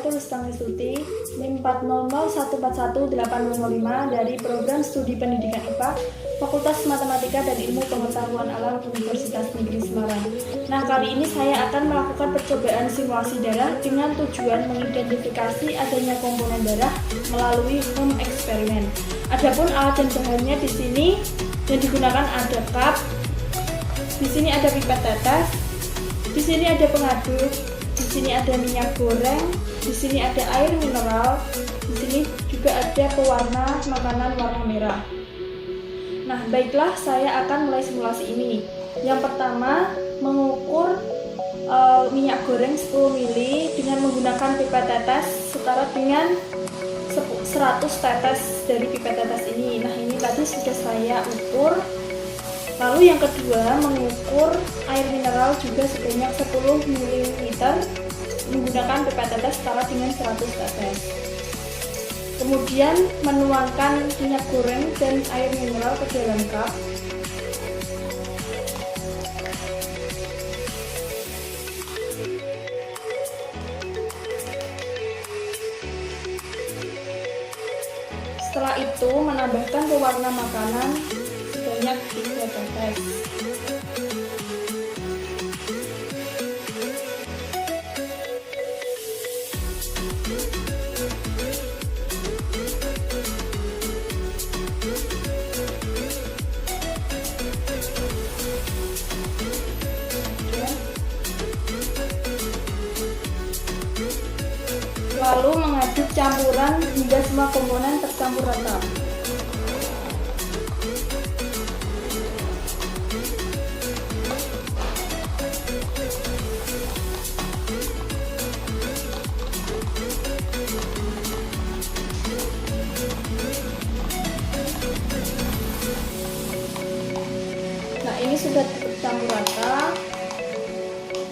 aku Lestari Suti, NIM 400141805 dari Program Studi Pendidikan IPA, Fakultas Matematika dan Ilmu Pengetahuan Alam Universitas Negeri Semarang. Nah, kali ini saya akan melakukan percobaan simulasi darah dengan tujuan mengidentifikasi adanya komponen darah melalui home eksperimen. Adapun alat dan bahannya di sini yang digunakan ada cup, di sini ada pipet tetes, di sini ada pengaduk, di sini ada minyak goreng, di sini ada air mineral, di sini juga ada pewarna makanan warna merah. Nah, baiklah, saya akan mulai simulasi ini. Yang pertama, mengukur minyak goreng 10 ml dengan menggunakan pipet tetes setara dengan 100 tetes dari pipet tetes ini. Nah, ini tadi sudah saya ukur. Lalu yang kedua, mengukur air mineral juga sebanyak 10 ml menggunakan pipet tetes setara dengan 100 tetes. Kemudian menuangkan minyak goreng dan air mineral ke dalam cup. Setelah itu menambahkan pewarna makanan sebanyak 3 tetes. Lalu mengaduk campuran hingga semua komponen tercampur rata. Nah, ini sudah tercampur rata.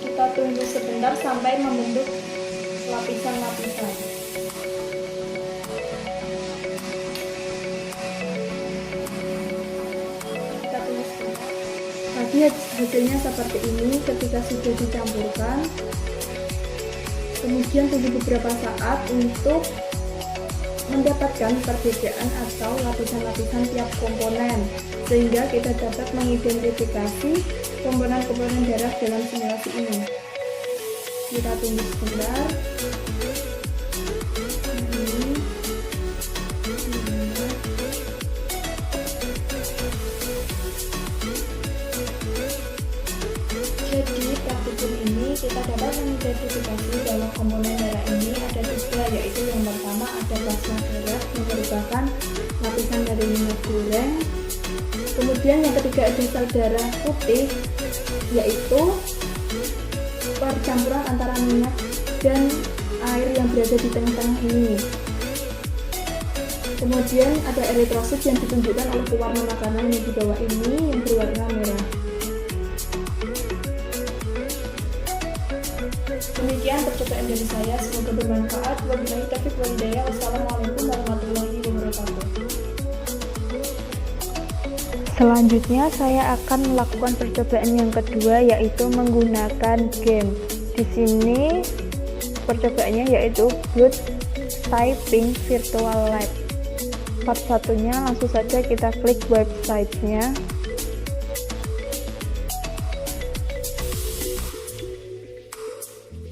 Kita tunggu sebentar sampai membentuk lapisan-lapisan. Kita tunggu sebentar. Tadi hasilnya seperti ini ketika sudah dicampurkan. Kemudian tunggu beberapa saat untuk mendapatkan perbedaan atau lapisan-lapisan tiap komponen, sehingga kita dapat mengidentifikasi komponen-komponen darah dalam simulasi ini. Kita tunggu sebentar. Jadi praktikum ini kita dapat mengidentifikasi bahwa komponen darah ini ada 3, yaitu yang pertama ada plasma darah yang merupakan lapisan dari minyak goreng. Kemudian yang ketiga ada sel darah putih, yaitu percampuran antara minyak dan air yang berada di tengah-tengah ini. Kemudian ada eritrosit yang ditunjukkan oleh pewarna makanan yang di bawah ini yang berwarna merah. Demikian percobaan dari saya, semoga bermanfaat. Wabillahi taufiq wal hidayah. Wassalamualaikum warahmatullahi wabarakatuh. Selanjutnya saya akan melakukan percobaan yang kedua, yaitu menggunakan game. Di sini percobaannya yaitu Blood Typing Virtual Lab. Part satunya langsung saja kita klik websitenya.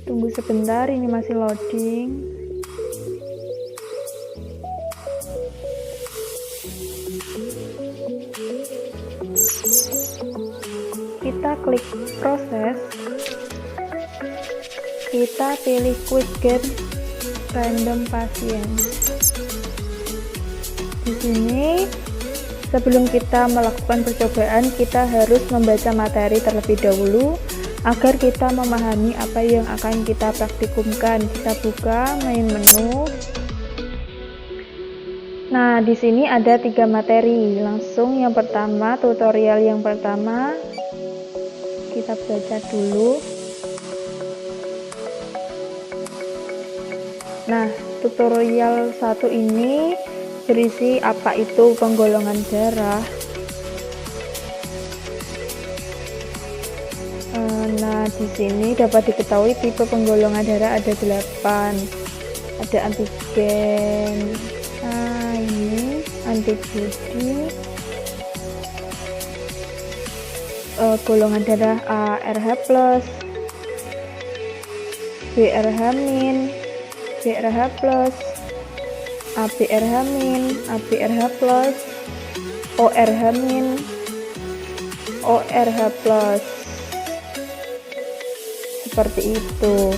Tunggu sebentar, ini masih loading. Kita klik proses, kita pilih quick game random pasien. Di sini sebelum kita melakukan percobaan, kita harus membaca materi terlebih dahulu agar kita memahami apa yang akan kita praktikumkan. Kita buka main menu. Nah, di sini ada 3 materi. Langsung yang pertama, tutorial yang pertama. Kita baca dulu. Nah, tutorial 1 ini berisi apa itu penggolongan darah. Nah, di sini dapat diketahui tipe penggolongan darah ada 8. ada antigen A, ini antibodi, golongan darah A RH+, B RH-, B RH+, AB RH-, AB RH+, O RH-, O RH+. Seperti itu.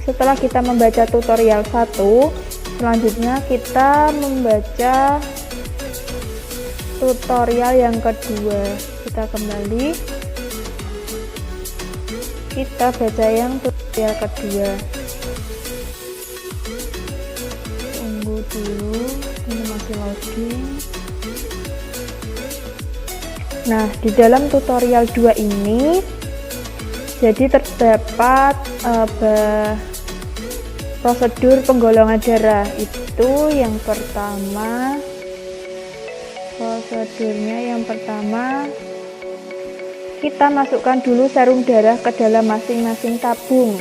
Setelah kita membaca tutorial 1, selanjutnya kita membaca tutorial yang kedua. Kita kembali, kita baca yang tutorial kedua. Tunggu dulu, ini masih loading. Nah, di dalam tutorial 2 ini jadi terdapat prosedur penggolongan darah. Itu yang pertama, prosedurnya yang pertama, kita masukkan dulu serum darah ke dalam masing-masing tabung.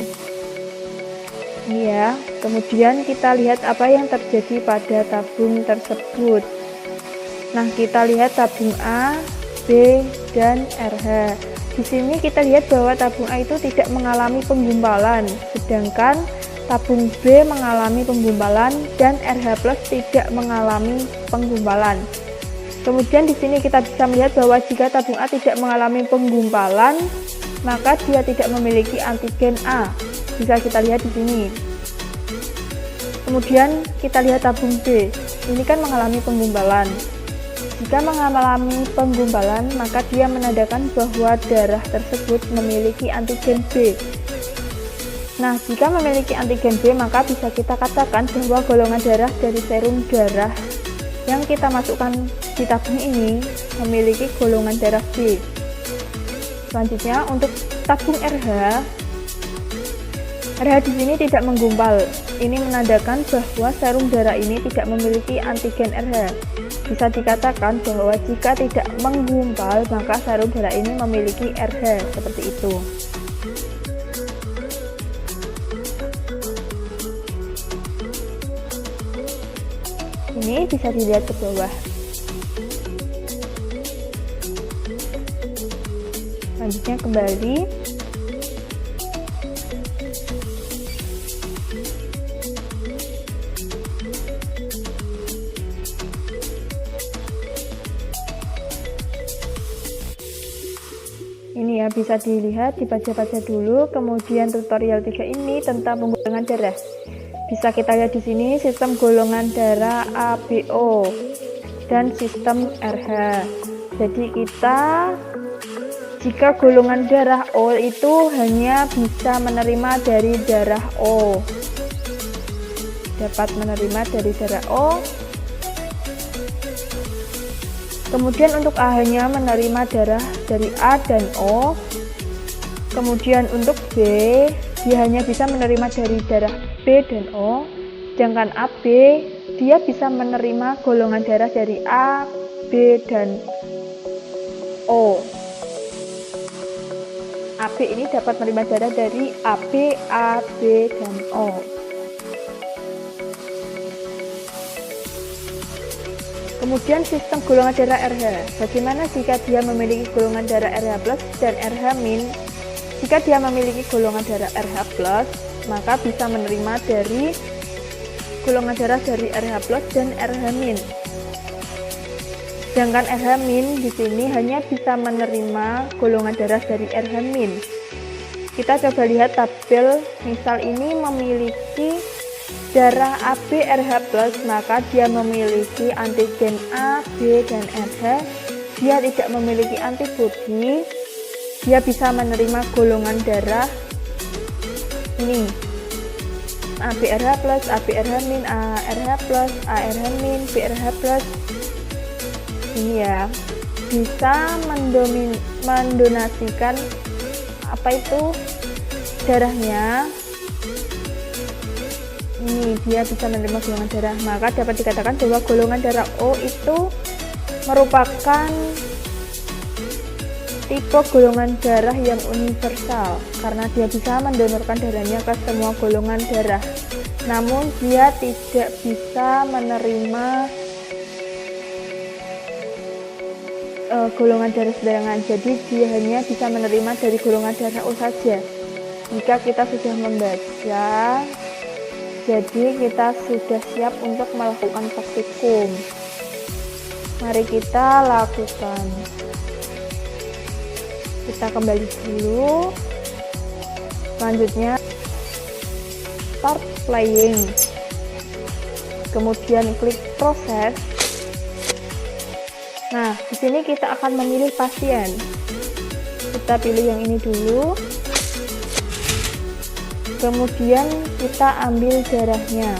Ini ya, kemudian kita lihat apa yang terjadi pada tabung tersebut. Nah, kita lihat tabung A, B, dan RH. Di sini kita lihat bahwa tabung A itu tidak mengalami penggumpalan, sedangkan tabung B mengalami penggumpalan dan RH+ tidak mengalami penggumpalan. Kemudian di sini kita bisa melihat bahwa jika tabung A tidak mengalami penggumpalan, maka dia tidak memiliki antigen A. Bisa kita lihat di sini. Kemudian kita lihat tabung B. Ini kan mengalami penggumpalan. Jika mengalami penggumpalan, maka dia menandakan bahwa darah tersebut memiliki antigen B. Nah, jika memiliki antigen B, maka bisa kita katakan bahwa golongan darah dari serum darah yang kita masukkan di tabung ini memiliki golongan darah B. Selanjutnya untuk tabung RH, RH di sini tidak menggumpal. Ini menandakan bahwa serum darah ini tidak memiliki antigen RH. Bisa dikatakan bahwa jika tidak menggumpal, maka serum darah ini memiliki RH, seperti itu. Ini bisa dilihat ke bawah. Selanjutnya kembali. Ini ya, bisa dilihat, dibaca-baca dulu. Kemudian tutorial 3 ini tentang penggolongan darah. Bisa kita lihat di sini sistem golongan darah ABO dan sistem RH. Jadi jika golongan darah O itu hanya bisa menerima dari darah O, dapat menerima dari darah O. Kemudian untuk A hanya menerima darah dari A dan O. Kemudian untuk B, dia hanya bisa menerima dari darah B dan O. Sedangkan AB, dia bisa menerima golongan darah dari A, B, dan O. AB ini dapat menerima darah dari AB, A, B, dan O. Kemudian sistem golongan darah RH. Bagaimana jika dia memiliki golongan darah RH+ dan RH-? Jika dia memiliki golongan darah RH+, maka bisa menerima dari golongan darah dari RH+ dan RH-. Sedangkan RH- di sini hanya bisa menerima golongan darah dari RH-. Kita coba lihat tabel, misal ini memiliki darah AB RH+, maka dia memiliki antigen A, B, dan RH. Dia tidak memiliki antibodi. Dia bisa menerima golongan darah ini ABRH+, ABRH-, ARH+, ARH-, BRH+. Ini ya, bisa mendonasikan darahnya. Ini dia bisa menerima golongan darah, maka dapat dikatakan bahwa golongan darah O itu merupakan tipe golongan darah yang universal karena dia bisa mendonorkan darahnya ke semua golongan darah. namun dia tidak bisa menerima golongan darah sembarangan. Jadi dia hanya bisa menerima dari golongan darah O saja. Jika kita sudah membaca, jadi kita sudah siap untuk melakukan praktikum. Mari kita lakukan. Kita kembali dulu. Selanjutnya start playing. Kemudian klik proses. Nah, di sini kita akan memilih pasien. Kita pilih yang ini dulu. Kemudian kita ambil darahnya.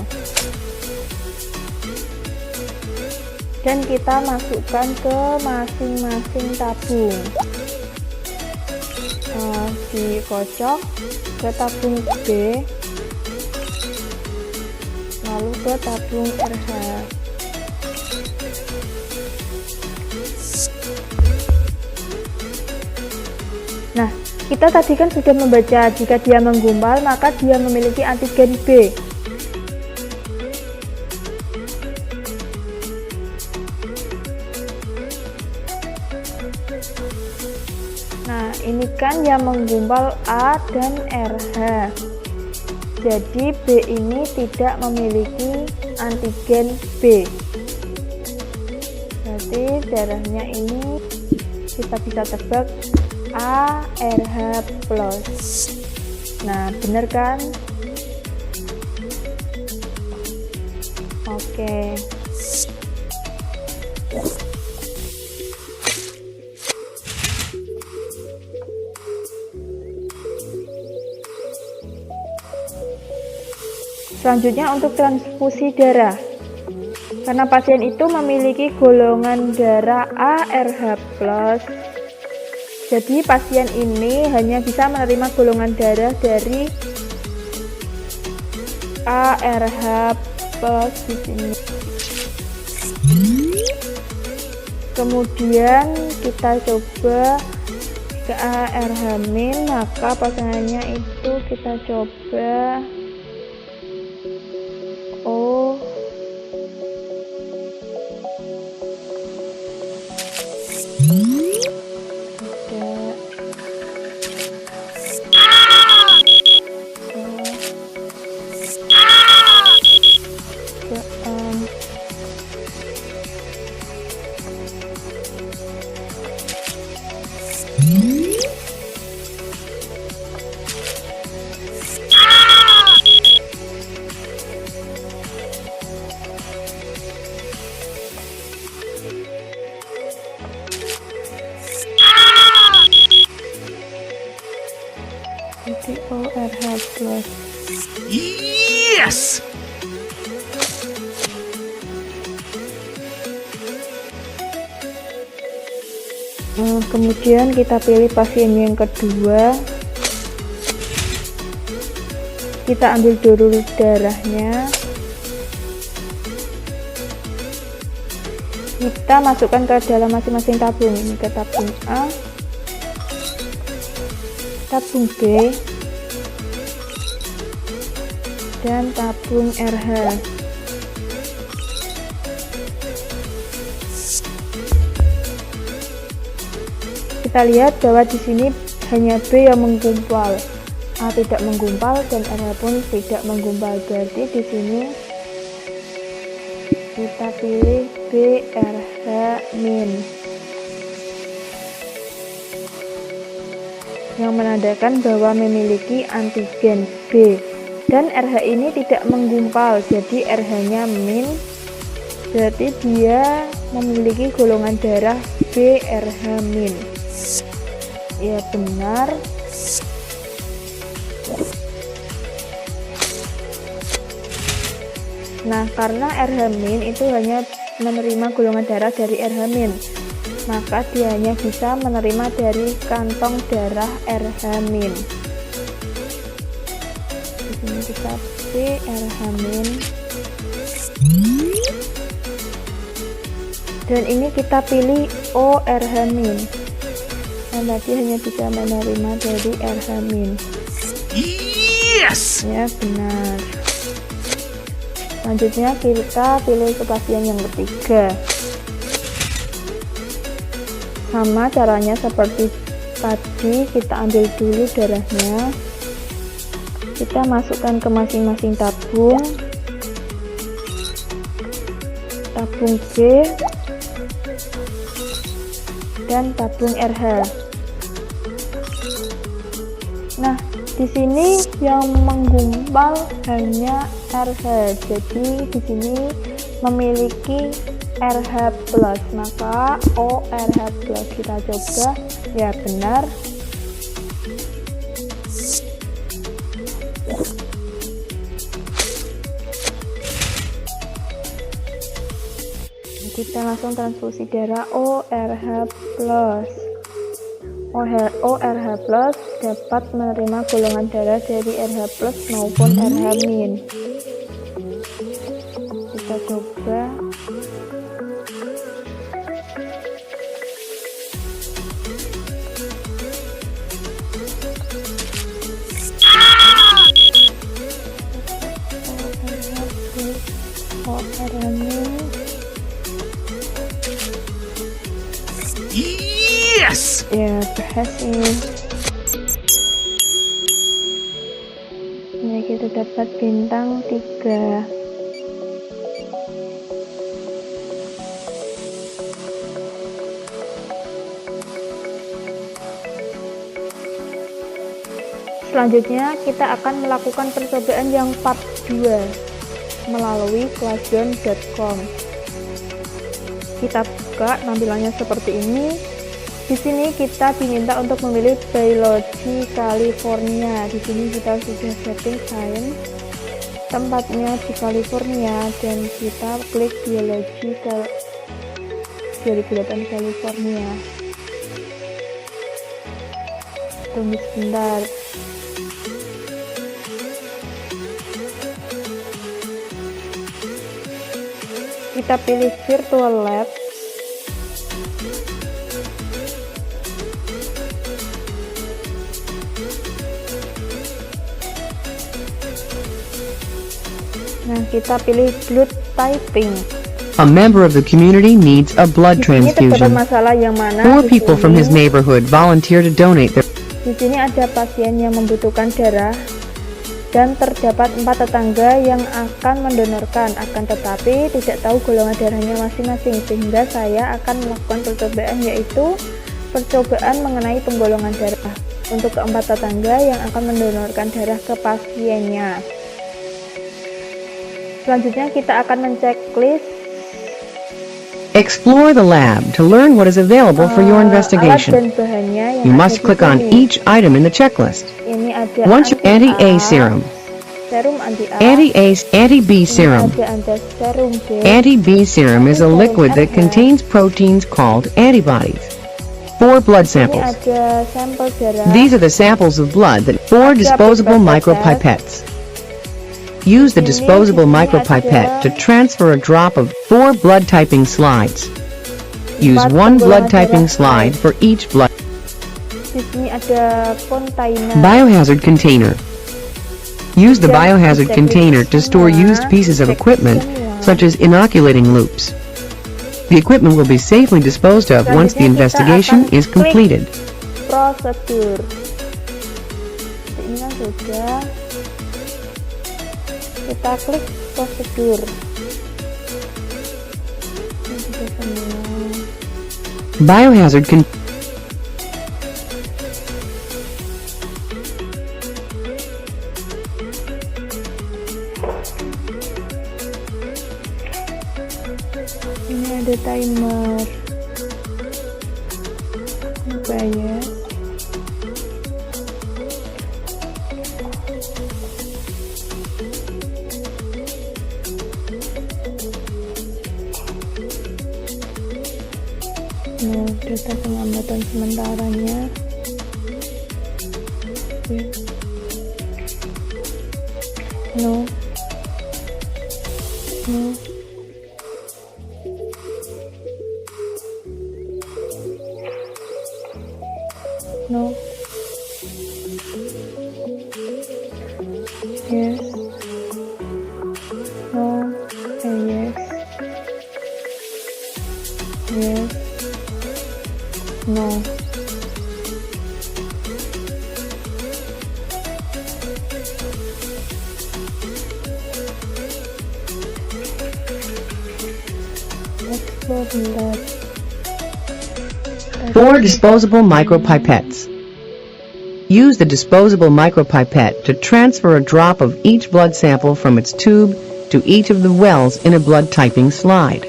Dan kita masukkan ke masing-masing tabung. Dikocok ke tabung B, lalu ke tabung RH. Nah, kita tadi kan sudah membaca jika dia menggumpal maka dia memiliki antigen B. Nah, ini kan yang menggumpal A dan RH. Jadi B ini tidak memiliki antigen B. Berarti darahnya ini kita bisa tebak ARH+. Nah, benar kan? Oke. Selanjutnya untuk transfusi darah. Karena pasien itu memiliki golongan darah ARH+, jadi pasien ini hanya bisa menerima golongan darah dari ARH+ di sini. Kemudian kita coba ke ARH-, maka pasangannya itu kita coba O. ORH+. Yes! Kemudian kita pilih pasien yang kedua. Kita ambil dulu darahnya. Kita masukkan ke dalam masing-masing tabung. Ini ke tabung A, tabung B, dan tabung RH. Kita lihat bahwa di sini hanya B yang menggumpal, A tidak menggumpal dan RH pun tidak menggumpal. Jadi di sini kita pilih BRH-, yang menandakan bahwa memiliki antigen B, dan RH ini tidak menggumpal, jadi RH-nya min, berarti dia memiliki golongan darah BRH-. Ya benar. Nah, karena RH- itu hanya menerima golongan darah dari RH-, maka dia hanya bisa menerima dari kantong darah RH-. Di sini kita BRH-, dan ini kita pilih ORH-. Dan tadi hanya bisa menerima dari RH-. Yes! Ya benar. Selanjutnya kita pilih spasian yang ketiga. Sama caranya seperti tadi, kita ambil dulu darahnya, kita masukkan ke masing-masing tabung B dan tabung RH. Nah, di sini yang menggumpal hanya RH, jadi di sini memiliki RH+, maka ORH+. Kita coba, ya benar. Kita langsung transfusi darah ORH+. ORH+ dapat menerima golongan darah dari RH+ maupun RH-. Kita coba. Yes! Ya, berhasil. Ini kita dapat bintang 3. Selanjutnya kita akan melakukan percobaan yang part 2 melalui classroom.com. Kita buka, tampilannya seperti ini. Di sini kita diminta untuk memilih Biology California. Di sini kita sudah setting science, tempatnya di California, dan kita klik Biology dari Buatan California. Tunggu sebentar. Kita pilih Virtual Lab. Nah, kita pilih blood typing. A member of the community needs a blood Di sini terdapat transfusion. masalah yang mana 4 di people from his sini- neighborhood volunteer to donate their... Di sini ada pasien yang membutuhkan darah dan terdapat 4 tetangga yang akan mendonorkan, akan tetapi tidak tahu golongan darahnya masing-masing, sehingga saya akan melakukan percobaan, yaitu percobaan mengenai penggolongan darah untuk keempat tetangga yang akan mendonorkan darah ke pasiennya. Selanjutnya kita akan menceklis Explore the lab to learn what is available for your alat investigation. dan bahannya yang You ada must di click on sini. each item in the checklist. Ini ada Once you anti-A serum, serum anti-A, anti-B ini serum. ada serum B, Anti-B serum is a liquid that contains proteins called antibodies. 4 blood ini samples. ada sampel darah. These are the samples of blood that 4 disposable micropipettes. Use the disposable micropipette to transfer a drop of 4 blood typing slides. Use 1 blood typing slide for each blood. Di sini ada container. Biohazard container. Use the biohazard container to store used pieces of equipment, such as inoculating loops. The equipment will be safely disposed of once the investigation is completed. Prosedur. Ini kan sudah. Kita klik prosedur. Ini sudah semua. Biohazard con- Ini ada timer. Bayar. Nah, data pengamatan sementaranya. Oke. No. No. No. Yes. No. blood. 4 disposable micropipettes. Use the disposable micropipette to transfer a drop of each blood sample from its tube to each of the wells in a blood typing slide.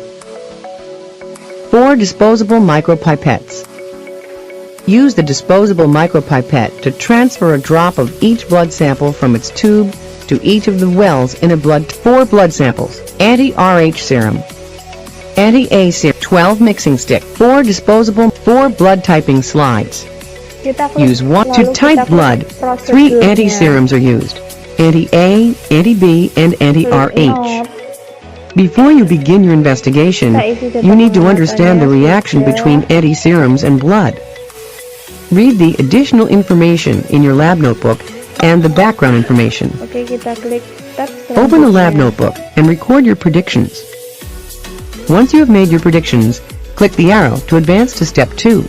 4 disposable micropipettes. Use the disposable micropipette to transfer a drop of each blood sample from its tube to each of the wells in a blood. 4 blood samples. Anti-RH serum. Anti-A serum. 12 mixing stick. 4 disposable. 4 blood typing slides. Kita klik, Use 1 to lalu type kita klik blood. 3 prosedurnya. anti-serums are used. Anti-A, anti-B, and Klik anti-RH. not. Before you begin your investigation, you need to understand the reaction between anti-serums and blood. Read the additional information in your lab notebook and the background information. Oke, kita klik tab Open the lab selanjutnya. notebook and record your predictions. Once you have made your predictions, click the arrow to advance to step 2.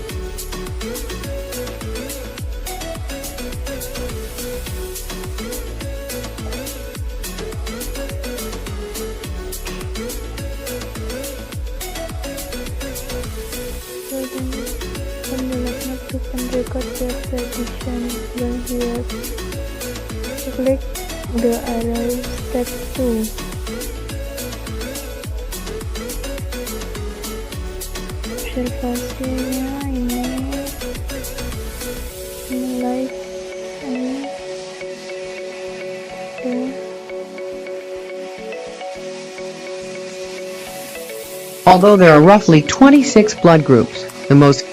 Penjelaskan to record your prediction. Then here, click the arrow step 2. Observasinya ini mulai ini tuh. Although there are roughly 26 blood groups, the most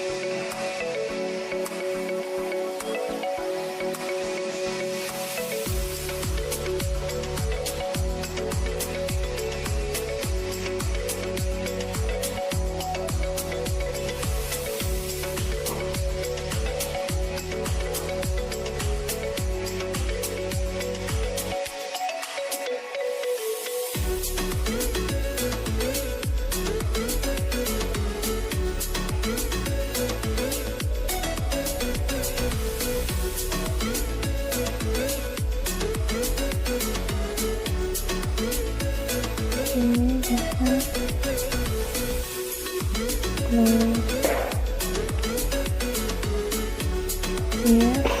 Ini bisa close. Yes.